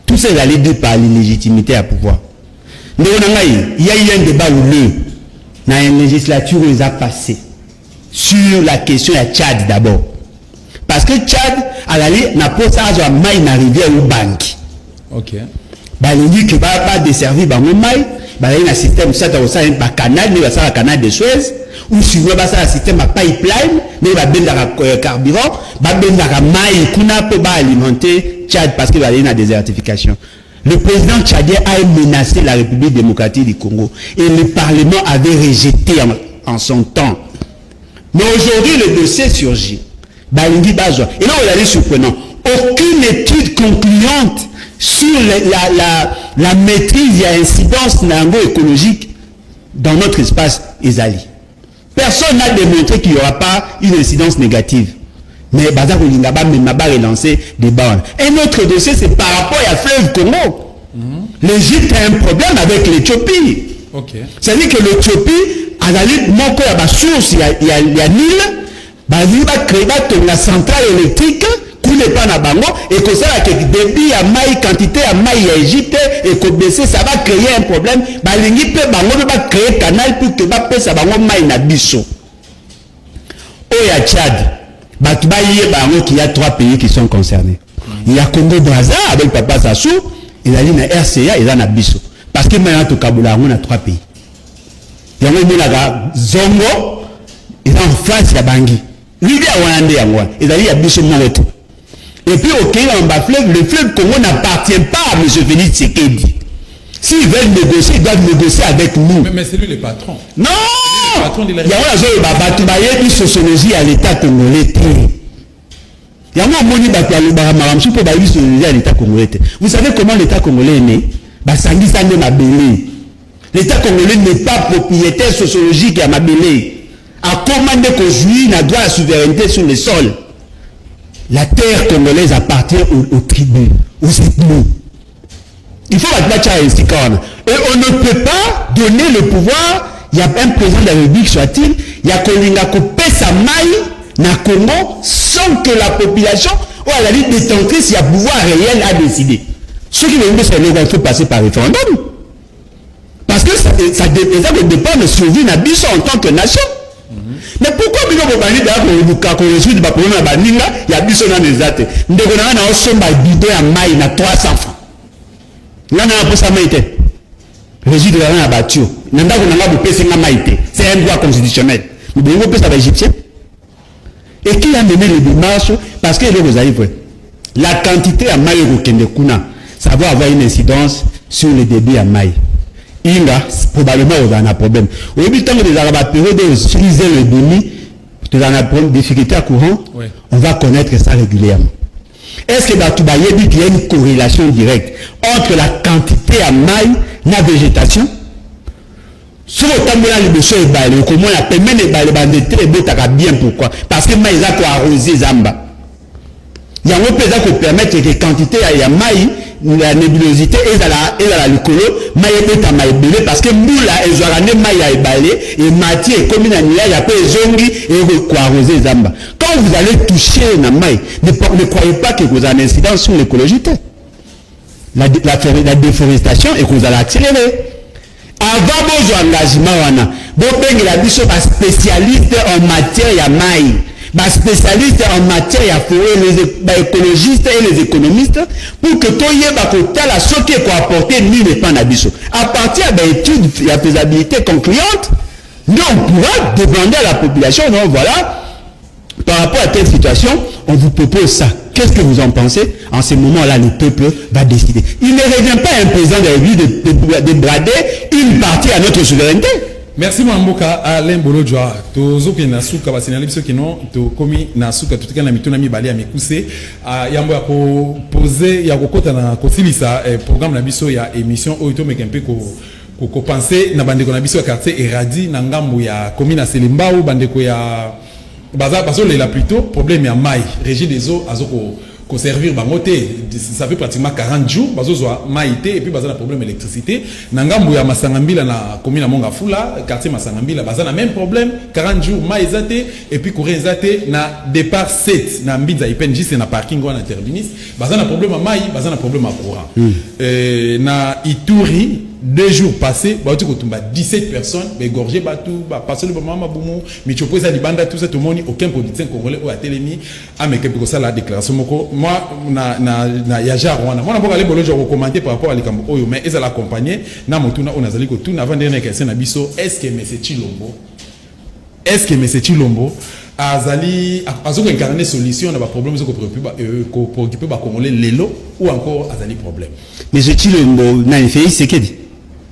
Tout ça est allé par l'illégitimité à pouvoir. Il y a eu un débat houleux dans une législature où ils ont passé sur la question de Tchad d'abord. Parce que Tchad, à l'allée, n'a pas ça à maille na rivière ou banque. Ok. Bah, il dit que va desservir bah mon maille, bah il y a un système ça dans ça un canal, mais ça un canal de Suez, ou si vous ça un système à pipeline, mais va ben la carburant, va ben la maille kuna peut pas alimenter Tchad parce que va y a une désertification. Le président tchadien a menacé la République démocratique du Congo et le Parlement avait rejeté en son temps. Mais aujourd'hui, le dossier surgit. Balingi Bazwa. Et là, on est surprenant. Aucune étude concluante sur la maîtrise et l'incidence écologique dans notre espace Ezali. Personne n'a démontré qu'il n'y aura pas une incidence négative. Mais Baza Kolingaba n'a pas relancé des bornes. Un autre dossier, c'est par rapport à la fleuve Congo. L'Égypte a un problème avec l'Éthiopie. Okay. C'est-à-dire que l'Éthiopie, à la limite, il y a source, il y a Nil, il va créer la centrale électrique, qui n'est pas dans Bango, et que ça, débit à maille, quantité à maille à Égypte, et que baisser, ça va créer un problème. Balingi peut Bango va créer un canal pour que ça va maille na biso. Il y a Tchad. Il y a 3 pays qui sont concernés. Il y a Congo-Brazza avec Papa Sassou, il y a la RCA et la Bisso. Parce que maintenant, au Kabula, on a 3 pays. Il y a Zongo, il y a en France, il y a Bangui. Lui, il y a Bisso Moreto. Et puis au Kenya, en bas fleuve, le fleuve Congo n'appartient pas à M. Félix Tshisekedi. S'ils veulent négocier, ils doivent négocier avec nous. Mais c'est lui le patron. Non! Il y a une sociologie à l'État congolais. Il y a une sociologie à l'État congolais. Vous savez comment l'État congolais est né? L'État congolais n'est pas propriétaire sociologique à Mabélé. À commander qu'on jouit n'a droit à la souveraineté sur le sol. La terre congolaise appartient aux tribus, aux ethnies. Il faut battre ainsi. Et on ne peut pas donner le pouvoir. Il y a un président de la République, soit-il, il y a Kolinga Kopé Samaï, na Congo, sans que la population, ou à la limite détentrice, il y a pouvoir réel à décider. Ce qui veut dire que il faut passer par référendum. Parce que ça dépend de survie de Bisso en tant que nation. Mais pourquoi Bisso Bobani d'ailleurs qu'on résout des problèmes à Baninga, il y a Bisso dans les athées. Nous devons avoir un sommet bidon à maille, na 300 francs. Là, on a pour ça maïté. Régis de la abattu. C'est un droit constitutionnel. Nous devons faire ça égyptien. Et qui a mené les démarches? Parce que la quantité à maille au Kendekuna, ça va avoir une incidence sur le débit à maille. Inga, probablement, on a un problème. Au début, tant que les Arabes période utiliser le demi, tu as un problème de difficulté à courant, on va connaître ça régulièrement. Est-ce que dans Toubaye, il y a une corrélation directe entre la quantité à maille et la végétation? Si vous avez le besoin de bailler, comment la permet de bailler, bien pourquoi? Parce que maïs a arrosé Zamba. Il y a un peu de permettre que la quantité à maïs, la nébulosité et la lucolo, maïs est à maïs belé parce que nous là, ils ont ramené maïs à bailler et matière comme une année, il y a peu de zongi et arroser Zamba. Quand vous allez toucher la maïs, ne croyez pas que vous avez un incident sur l'écologie. La déforestation et que vous allez accélérer. Avant vos engagements, vous avez la spécialiste en matière de maïs. Spécialistes en matière à forêt, les écologistes et les économistes, pour que tout y ait la ce qui est apporté ni les panabiso. À partir de l'étude de la faisabilité concluante, nous on pourra demander à la population, non, voilà, par rapport à telle situation, on vous propose ça. Qu'est-ce que vous en pensez? En ce moment-là, le peuple va décider. Il ne revient pas à un président de la République de brader une partie à notre souveraineté. Merci Mamboka Alain Bolodjoa. Tozo ki nasuka basinali biso kino to komi nasuka tutika na mituna mibali ya mikuse yambo ya ko poser ya kokota na kosilisa programme na biso ya émission oito mekempe ko penser na bandeko na biso ya quartier Eradi na ngambo ya commune na Selimbao bandeko ya baza baso lela plutôt problème ya mai régie des eaux azoko ko servir bangoté ça fait pratiquement 40 jours bazo zo maïté et puis baza na problème d'électricité na ngambo ya Masangambila na commune na Mongafula quartier Masangambila baza na même problème 40 jours maïzate et puis courant zate na départ 7 na Mbinza IPNJ c'est na parking wana terminus baza na problème à maï baza na problème à courant na Ituri 2 jours passés, bah tu as 17 personnes, égorgées, tout, passer le moment, boumou, mais tu peux aller banda tout ça, tout le monde, aucun politicien congolais ou à télémi, à mes quelques ça la déclaration. Moi, na yaja Rwanda. Moi, on va aller bolo, je commenter par rapport à l'écambo, oh mais ils allaient accompagner, na motuna, on a zali ko tout, avant dernier question na biso, est-ce que M. Chilombo, azali incarner solution na ba problème ko préoccuper ba congolais lelo ou encore azali problème. Mais c'est Chilombo na Félix Sekedi.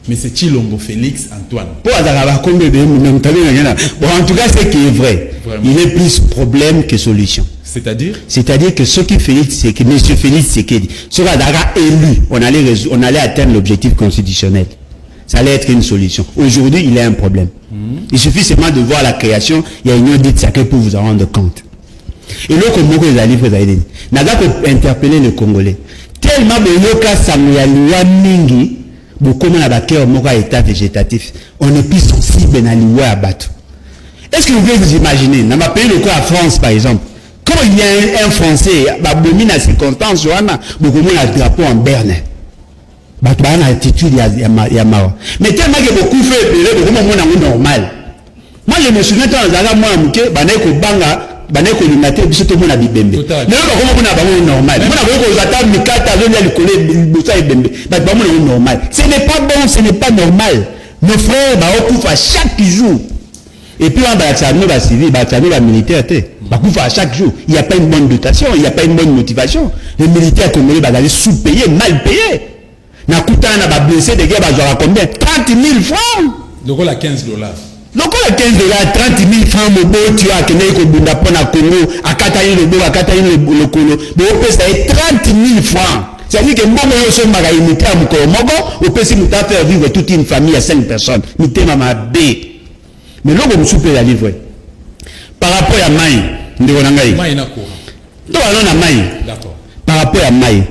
Mais c'est Chilombo Félix Antoine. Pour azala combien de bon en tout cas c'est qui est vrai. Vraiment. Il est plus problème que solution. C'est-à-dire que ce qui Félix Sekedi, monsieur Félix Sekedi, sera élu, on allait atteindre l'objectif constitutionnel. Ça allait être une solution. Aujourd'hui, il y a un problème. Il suffit seulement de voir la création, il y a une autre sacrée pour vous en rendre compte. Et là, comme beaucoup les livres d'aide, n'a pas interpeller les Congolais. Tellement de yoka samuyaluwa mingi, beaucoup de gens ont un état végétatif. On est plus sensible à l'ouïe à battre. Est-ce que vous pouvez vous imaginer, dans ma pays, le cas à France, par exemple, quand il y a un Français, il y a circonstance, beaucoup de gens ont un drapeau en berne. Il y a une attitude, mais tellement que beaucoup fait, beaucoup de gens sont normal. Moi, je me souviens quand je suis banga baneko limate biso to mona bibembe lelo bakoma mona bango normal mona ko zata mikata zo lia likole bosa ebembe ba mona normal. Ce n'est pas bon, ce n'est pas normal. Nos frères ba okufa chaque jour. Et puis on va s'amener ba civil, ba s'amener ba militaire te. Ba kufa chaque jour. Il y a pas une bonne dotation, il y a pas une bonne motivation. Les militaires congolais ba aller sous-payés, mal payés. Na kutana ba blessé de guerre ba genre combien 30 000 francs. Donc on a $15. Donc on a $15, 30 000 francs, mon beau, tu as qu'un écho bunda pour la Congo, à Kataï le beau, à Kataï le Colo. Mais on peut ça 30 000 francs. C'est-à-dire que moi, je suis marié, je suis on peut faire vivre toute une famille à 5 personnes. Je suis maman B. Mais là, on me soupe la livre. Par rapport à Maï, Maï n'a quoi? Donc, alors, on a Maï. D'accord. Par rapport à Maï,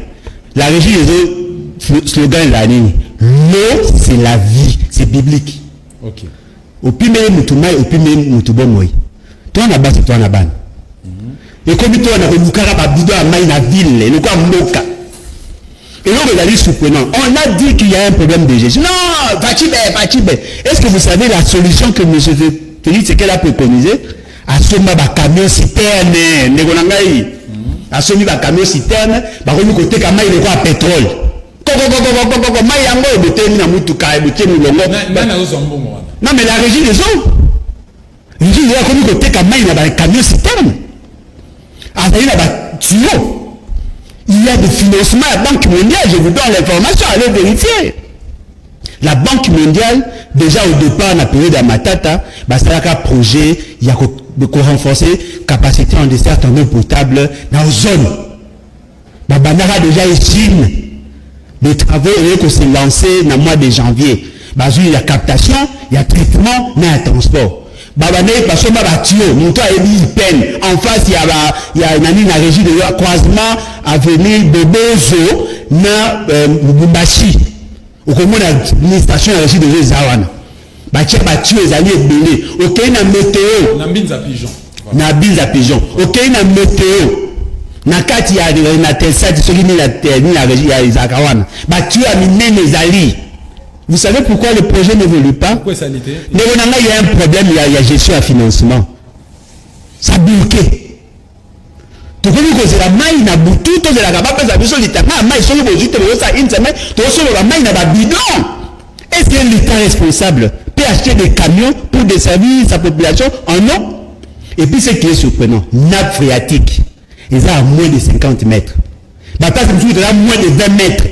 la régie des autres slogans de la ligne, l'eau, c'est la vie, c'est biblique. Ok. Au pime mutumai au pime mutubomoi toi na basi toi na ban et comme toi na remukara ba bido a mai na ville le quoi mboka et là vous allez surprenant on a dit qu'il y a un problème de gestion non Fachibe est-ce que vous savez la solution que monsieur Félix Sekedi a préconisé à somba ba camion citerne ndeko na ngai à somba ba camion citerne ba ko côté ka mai le quoi pétrole koko mai yango ebotemi na mutuka ebotemi longo na ozombongo. Non, mais la régie des eaux. La régie des eaux a connu que t'es comme il y a un camion citerne. Il y a des tuyaux. Il y a des financements à la Banque mondiale. Je vous donne l'information, allez vérifier. La Banque mondiale, déjà au départ, dans la période de Matata, c'est un projet, il y a de renforcer la capacité en dessert en eau potable dans la zone. Banara déjà est Chine. Les travaux ont s'est lancés dans le mois de janvier. Il y a captation, il y a traitement, mais il y a transport. Parce que en face, il y a une régie de croisement à venir de Bozo, na Bumbashi. Au comment la station de régie de Zawana. Batia battu les alliés belés. Ok, na météo. Na binza pigeon. Na binza pigeon. Ok, na météo. Na kati ya na tesa de celui la régie ya Zakawana. Battu a miné les alliés. Vous savez pourquoi le projet n'évolue pas? Pourquoi ça n'était? Il y a un problème, il y a gestion à financement. Ça a bloqué. Tu connais que c'est la maille n'a boutou, tu es la capable de faire l'État. La maille, sur le bout, tu as une semaine, tu as la maille n'a bidon. Est-ce que l'État responsable peut acheter des camions pour desservir sa population en eau? Et puis ce qui est surprenant, nappe phréatique, ils ont à moins de 50 mètres. Bata, c'est à moins de 20 mètres.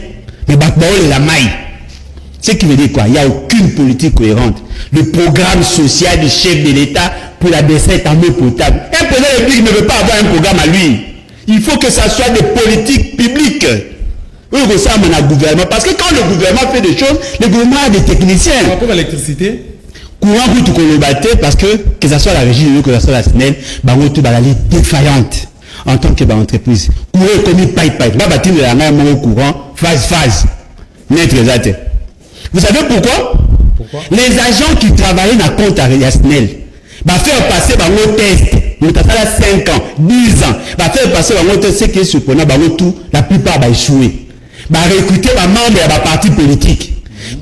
Mais Bata, la maille. Ce qui veut dire quoi? Il n'y a aucune politique cohérente. Le programme social du chef de l'État pour la desserte en eau potable. Un président de République ne veut pas avoir un programme à lui. Il faut que ça soit des politiques publiques. Oui, ça, on a un gouvernement. Parce que quand le gouvernement fait des choses, le gouvernement a des techniciens. Par rapport à l'électricité, courant pour tout collaborer parce que ça soit la régie, que ça soit la SNEL, tout va aller défaillante en tant qu'entreprise. Courant comme une pipe. Là, bâtir le courant, phase. Net les athées. Vous savez pourquoi? Les agents qui travaillent dans le compte à SNEL va faire passer un test. Nous avons 5 ans, 10 ans. Va faire passer un test, ce qui est surprenant, la plupart va échouer. Va recruter un membre de la parti politique.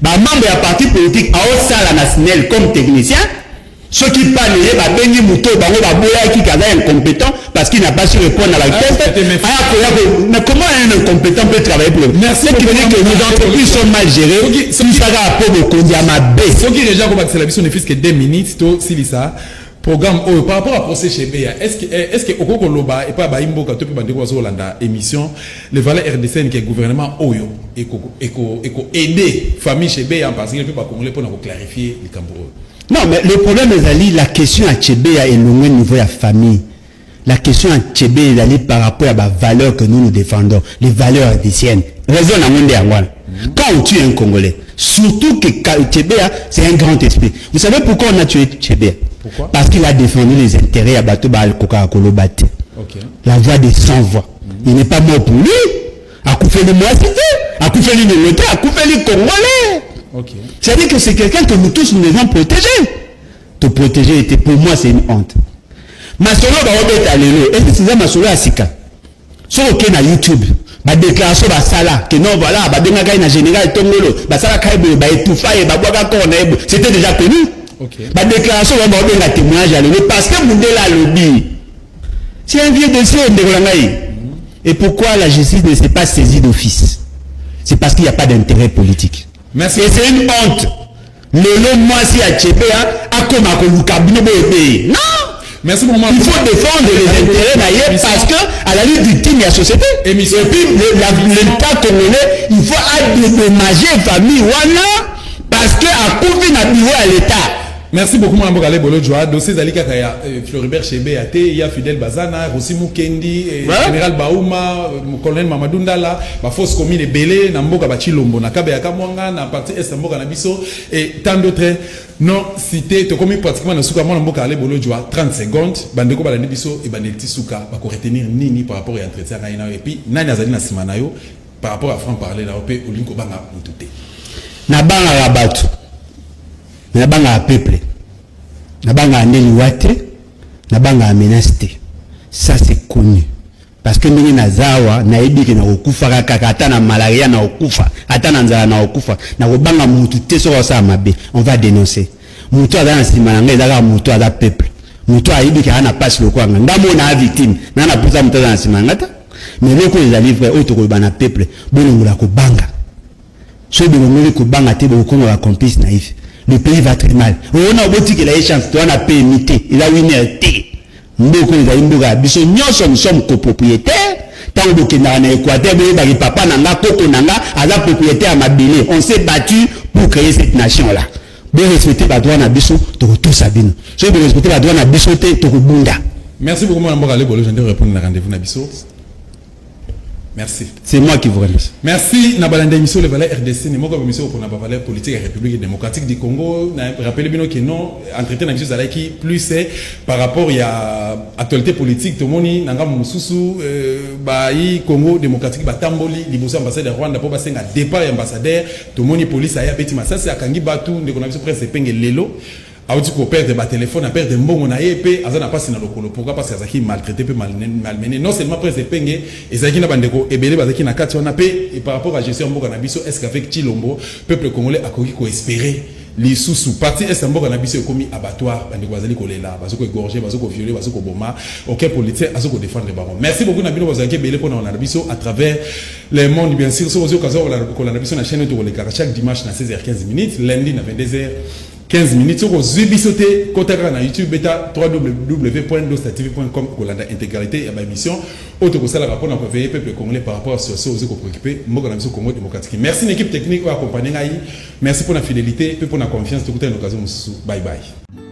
Un membre de la parti politique à haute salle nationale comme technicien. Ceux qui parlent, va bénir Mouto, va qui est incompétent parce qu'il n'a pas su répondre à la question. Mais comment un incompétent peut travailler pour eux? Merci. Ce qui veut dire que nos entreprises sont mal gérées. Si ça va pour le Kondiama B. Ce qui est déjà comme accélération ne fait que 2 minutes, si ça. programme par rapport à procès chez BA, est-ce que au Congo Loba et pas Baimbo quand tu peux bandir quoi sur l'anda émission les valeurs RDC qui est gouvernement Oyo et aider famille chez BA parce qu'il ne peut pas congolais pour nous clarifier les camps. Non, mais le problème est la question à Tchébéa est loin au niveau de la famille. La question à Tchébéa est par rapport à la valeur que nous défendons, les valeurs haïtiennes. Raison à monde quand on tue un Congolais, surtout que Tchébéa, c'est un grand esprit. Vous savez pourquoi on a tué Tchébéa? Pourquoi? Parce qu'il a défendu les intérêts à Bateau Baal Coca-Cola Baté. La voix des sans-voix. Il n'est pas mort pour lui. A coupé les moitiés, a coupé les militaires, a coupé les Congolais. C'est-à-dire que c'est quelqu'un que nous tous nous devons protéger. Te protéger, pour moi, c'est une honte. Masolo va obéir à l'élo. Est-ce que c'est ça Masolo à Sika? Sur le canal YouTube. Ma déclaration va sala que non voilà ba benga kai na général Tongolo ba sala kai ba étouffa et ba boaka corner c'était déjà connu. Ma déclaration va benga témoignage à lui parce que Mundela lobby. C'est un vieux dossier de Rolangai. Et pourquoi la justice ne s'est pas saisie d'office? C'est parce qu'il n'y a pas d'intérêt politique. Merci. Et c'est une honte. Le moi si à Tchébéa a comme à Kolukabino Bébé. Non. Merci beaucoup. Il faut défendre les intérêts d'ailleurs parce que à la lutte victime il y a société. Et puis l'État congolais, il faut dédommager les familles Wana parce que à couvrir na niveau à l'État. Merci beaucoup Mme Bokale Bolo Joa. Dossier Zalika Kaya, Floribert Chebé, il y a Fidel Bazana, Rossi Mukendi, Général Baouma, Colonel Mamadou Ndala, Bafos Komi les Belé, Namboka Bachilombo, Nakabe Akamwanga, na partie Est Namboka Nabiso et tant d'autres. Non, cité, tu commis pratiquement dans Souka, Mme Bokale Bolo Joa, 30 secondes, Bandeko Balanebiso et Banelti Souka, va retenir Nini par rapport à l'entretien et puis Nani Azalina Simanayo par rapport à Franc parler, la OP, Olinko Banga Moutoute. Nabanga Rabatu. Nabanga peuple, nabanga aneliwate, nabanga amenaste. Ça c'est connu. Parce que nous nazawa na ebiki na okufa kaka ata na malaria na okufa, ata na nzala na okufa, na kobanga mutu te so sa mabe, on va dénoncer. Mutu aza na simananga ezaka mutu aza peuple. Mutu ayibiki ana passe le kwanga. Ndamo na victime, na na pusa mutu na simananga. Mais loko ezali vrai oto ko bana peuple, bolongola ko banga. So bolongola ko banga te bo ko na complice naïf. Le pays va très mal. On a beau dire qu'il a une chance, on a payé mité, il a une RT. Nous sommes copropriétaires. Tant que nous avons Équateur, papa nanga, Koko nanga, à propriétaire à Mabélé. On s'est battu pour créer cette nation-là. De respecter la droit à Bissot, tu tout Sabine. Si vous respectez la droit à Bissot, tu Bunda. Merci beaucoup, Mme Bokale Bolo. Je vais répondre à la rendez-vous à Bissot. Merci. C'est moi qui vous remercie. Merci. Nabalanda émission les valeurs RDC. Nous avons émission pour la valeur politique et République démocratique du Congo. Rappelez bien que non entretien avec José qui plus c'est par rapport à actualité politique. Tout le monde nanga mususu bayi Congo démocratique batamboli liboso ambassadeur Rwanda pour passer un départ ambassadeur. Tout le monde police aya beti masasi akangi batu ndeko na biso presse penge lelo. Audi ko perdre ba téléphone, a perdre mbongo na yepé, azana passe na lokolo. Pourquoi? Parce que azaki maltraité, malmené. Non seulement presse penge, et zaki na bandeko ebele bazaki na kati wana pe et par rapport à gestion mboka na biso, est-ce qu'avec Chilombo, peuple congolais a ko espérer les sous parti est mboka na biso komi abattoir bandeko bazali kolela, bazoko égorger, bazoko violer, bazoko boma, aucun politicien azoko défendre baron. Merci beaucoup na bino bazaki belé pour na biso à travers les mondes bien sûr, sur occasion ko na biso na chaîne to koleka chaque dimanche na 16h15 minutes, lundi na 22h 15 minutes sur Zubisoté, Kotaka na YouTube, beta www.dostatv.com pour la intégralité et ma émission. Autre que ça, la rapport n'a pas veillé peuple congolais par rapport à ce que vous préoccupez. Moi, je Congo démocratique. Merci l'équipe technique qui a accompagné. Merci pour la fidélité et pour la confiance. Bye bye.